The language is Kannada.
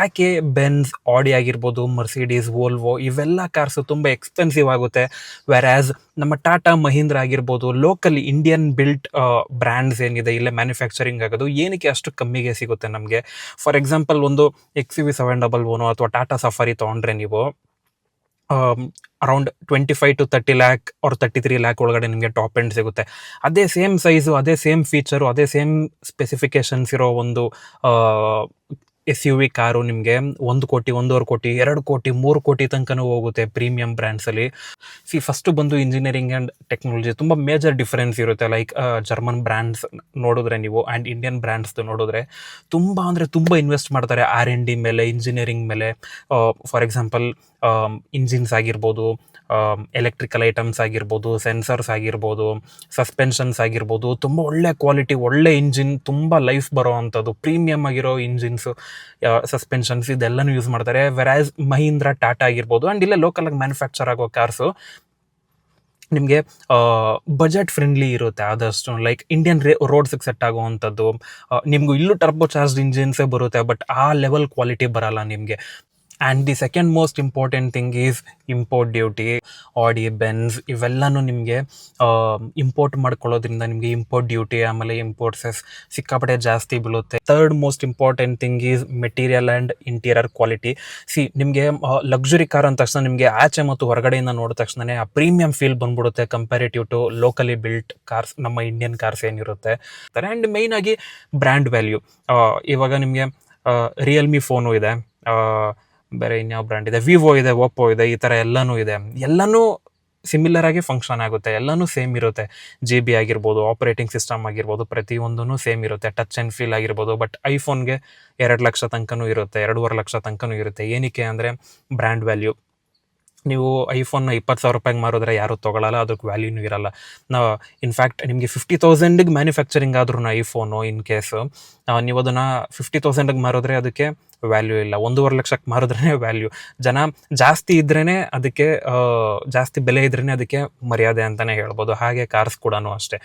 ಯಾಕೆ ಬೆನ್ಸ್, ಆಡಿ ಆಗಿರ್ಬೋದು, ಮರ್ಸಿಡೀಸ್, ವೋಲ್ವೋ ಇವೆಲ್ಲ ಕಾರ್ಸ್ ತುಂಬ ಎಕ್ಸ್ಪೆನ್ಸಿವ್ ಆಗುತ್ತೆ. ವೆರಾಸ್ ನಮ್ಮ ಟಾಟಾ, ಮಹೀಂದ್ರ ಆಗಿರ್ಬೋದು, ಲೋಕಲ್ ಇಂಡಿಯನ್ ಬಿಲ್ಟ್ ಬ್ರ್ಯಾಂಡ್ಸ್ ಏನಿದೆ ಇಲ್ಲೇ ಮ್ಯಾನುಫ್ಯಾಕ್ಚರಿಂಗ್ ಆಗೋದು ಏನಕ್ಕೆ ಅಷ್ಟು ಕಮ್ಮಿಗೆ ಸಿಗುತ್ತೆ ನಮಗೆ. ಫಾರ್ ಎಕ್ಸಾಂಪಲ್ ಒಂದು XUV700 ಅಥವಾ ಟಾಟಾ ಸಫಾರಿ ತೊಗೊಂಡ್ರೆ ನೀವು around 25 to 30 lakh or 33 lakh ಒಳಗಡೆ ನಿಮಗೆ ಟಾಪ್ ಎಂಡ್ ಸಿಗುತ್ತೆ. ಅದೇ ಸೇಮ್ ಸೈಜು, ಅದೇ ಸೇಮ್ ಫೀಚರು, ಅದೇ ಸೇಮ್ ಸ್ಪೆಸಿಫಿಕೇಶನ್ಸ್ ಇರೋ ಒಂದು SUV ಕಾರು ನಿಮಗೆ 1 ಕೋಟಿ, 1.5 ಕೋಟಿ, 2 ಕೋಟಿ, 3 ಕೋಟಿ ತನಕನೂ ಹೋಗುತ್ತೆ ಪ್ರೀಮಿಯಂ ಬ್ರ್ಯಾಂಡ್ಸಲ್ಲಿ. ಫಸ್ಟು ಬಂದು ಇಂಜಿನಿಯರಿಂಗ್ ಆ್ಯಂಡ್ ಟೆಕ್ನಾಲಜಿ ತುಂಬ ಮೇಜರ್ ಡಿಫರೆನ್ಸ್ ಇರುತ್ತೆ. ಲೈಕ್ ಜರ್ಮನ್ ಬ್ರ್ಯಾಂಡ್ಸ್ ನೋಡಿದ್ರೆ ನೀವು ಆ್ಯಂಡ್ ಇಂಡಿಯನ್ ಬ್ರ್ಯಾಂಡ್ಸ್ದು ನೋಡಿದ್ರೆ ತುಂಬ ಅಂದರೆ ತುಂಬ ಇನ್ವೆಸ್ಟ್ ಮಾಡ್ತಾರೆ R&D ಮೇಲೆ, ಇಂಜಿನಿಯರಿಂಗ್ ಮೇಲೆ. ಫಾರ್ ಎಕ್ಸಾಂಪಲ್ ಇಂಜಿನ್ಸ್ ಆಗಿರ್ಬೋದು, ಎಲೆಕ್ಟ್ರಿಕಲ್ ಐಟಮ್ಸ್ ಆಗಿರ್ಬೋದು, ಸೆನ್ಸರ್ಸ್ ಆಗಿರ್ಬೋದು, ಸಸ್ಪೆನ್ಷನ್ಸ್ ಆಗಿರ್ಬೋದು, ತುಂಬ ಒಳ್ಳೆ ಕ್ವಾಲಿಟಿ, ಒಳ್ಳೆ ಇಂಜಿನ್, ತುಂಬ ಲೈಫ್ ಬರೋ ಅಂಥದ್ದು ಪ್ರೀಮಿಯಮ್ ಆಗಿರೋ ಇಂಜಿನ್ಸು, ಸಸ್ಪೆನ್ಷನ್ಸ್ ಇದೆಲ್ಲನೂ ಯೂಸ್ ಮಾಡ್ತಾರೆ. ವೆರಾಸ್ ಮಹೀಂದ್ರ, ಟಾಟಾ ಆಗಿರ್ಬೋದು ಆ್ಯಂಡ್ ಇಲ್ಲೇ ಲೋಕಲಾಗಿ ಮ್ಯಾನುಫ್ಯಾಕ್ಚರ್ ಆಗೋ ಕಾರ್ಸು ನಿಮಗೆ ಬಜೆಟ್ ಫ್ರೆಂಡ್ಲಿ ಇರುತ್ತೆ ಆದಷ್ಟು. ಲೈಕ್ ಇಂಡಿಯನ್ ರೋಡ್ಸಿಗೆ ಸೆಟ್ ಆಗುವಂಥದ್ದು. ನಿಮಗೂ ಇಲ್ಲೂ ಟರ್ಬೋ ಚಾರ್ಜ್ಡ್ ಇಂಜಿನ್ಸೇ ಬರುತ್ತೆ, ಬಟ್ ಆ ಲೆವೆಲ್ ಕ್ವಾಲಿಟಿ ಬರಲ್ಲ ನಿಮಗೆ. And the second most important thing is import duty. ಆಡಿ, ಬೆನ್ಸ್ ಇವೆಲ್ಲನೂ ನಿಮಗೆ ಇಂಪೋರ್ಟ್ ಮಾಡ್ಕೊಳ್ಳೋದ್ರಿಂದ ನಿಮಗೆ ಇಂಪೋರ್ಟ್ ಡ್ಯೂಟಿ, ಆಮೇಲೆ ಇಂಪೋರ್ಟ್ಸಸ್ ಸಿಕ್ಕಾಪಟ್ಟೆ ಜಾಸ್ತಿ ಬೀಳುತ್ತೆ. Third most important thing is material and interior quality. ನಿಮಗೆ ಲಕ್ಸುರಿ ಕಾರ್ ಅಂದ ತಕ್ಷಣ ನಿಮಗೆ ಆಚೆ ಮತ್ತು ಹೊರಗಡೆಯಿಂದ ನೋಡಿದ ತಕ್ಷಣ ಆ ಪ್ರೀಮಿಯಂ ಫೀಲ್ ಬಂದ್ಬಿಡುತ್ತೆ comparative to locally built cars, ನಮ್ಮ ಇಂಡಿಯನ್ ಕಾರ್ಸ್ ಏನಿರುತ್ತೆ. ಆ್ಯಂಡ್ ಮೇಯ್ನಾಗಿ ಬ್ರ್ಯಾಂಡ್ ವ್ಯಾಲ್ಯೂ. ಇವಾಗ ನಿಮಗೆ ರಿಯಲ್ಮಿ ಫೋನು ಇದೆ, ಬೇರೆ ಇನ್ಯಾವ ಬ್ರ್ಯಾಂಡ್ ಇದೆ, ವಿವೋ ಇದೆ, ಒಪ್ಪೋ ಇದೆ, ಈ ಥರ ಎಲ್ಲನೂ ಇದೆ. ಎಲ್ಲನೂ ಸಿಮಿಲರ್ ಆಗಿ ಫಂಕ್ಷನ್ ಆಗುತ್ತೆ, ಎಲ್ಲನೂ ಸೇಮ್ ಇರುತ್ತೆ. GB ಆಗಿರ್ಬೋದು, ಆಪ್ರೇಟಿಂಗ್ ಸಿಸ್ಟಮ್ ಆಗಿರ್ಬೋದು, ಪ್ರತಿಯೊಂದೂ ಸೇಮ್ ಇರುತ್ತೆ. ಟಚ್ ಆ್ಯಂಡ್ ಫೀಲ್ ಆಗಿರ್ಬೋದು. ಬಟ್ ಐಫೋನ್ಗೆ 2 ಲಕ್ಷ ತನಕನೂ ಇರುತ್ತೆ, 2.5 ಲಕ್ಷ ತನಕನೂ ಇರುತ್ತೆ. ಏನಕ್ಕೆ ಅಂದರೆ ಬ್ರ್ಯಾಂಡ್ ವ್ಯಾಲ್ಯೂ. ನೀವು ಐಫೋನ್ನ 20,000 ರೂಪಾಯಿಗೆ ಮಾರಿದ್ರೆ ಯಾರೂ ತೊಗೊಳ್ಳಲ್ಲ, ಅದಕ್ಕೆ ವ್ಯಾಲ್ಯೂನೂ ಇರಲ್ಲ. ಇನ್ಫ್ಯಾಕ್ಟ್ ನಿಮಗೆ 50,000ಗೆ ಮ್ಯಾನುಫ್ಯಾಕ್ಚರಿಂಗ್ ಆದ್ರೂ ಐಫೋನು ಇನ್ ಕೇಸು ನೀವು ಅದನ್ನು 50,000ಗೆ ಮಾರಿದ್ರೆ ಅದಕ್ಕೆ ವ್ಯಾಲ್ಯೂ ಇಲ್ಲ. 1.5 ಲಕ್ಷಕ್ಕೆ ಮಾರಿದ್ರೇ ವ್ಯಾಲ್ಯೂ. ಜನ ಜಾಸ್ತಿ ಇದ್ರೇ ಅದಕ್ಕೆ ಜಾಸ್ತಿ ಬೆಲೆ ಇದ್ರೇ ಅದಕ್ಕೆ ಮರ್ಯಾದೆ ಅಂತಲೇ ಹೇಳ್ಬೋದು. ಹಾಗೆ ಕಾರ್ಸ್ ಕೂಡ ಅಷ್ಟೇ.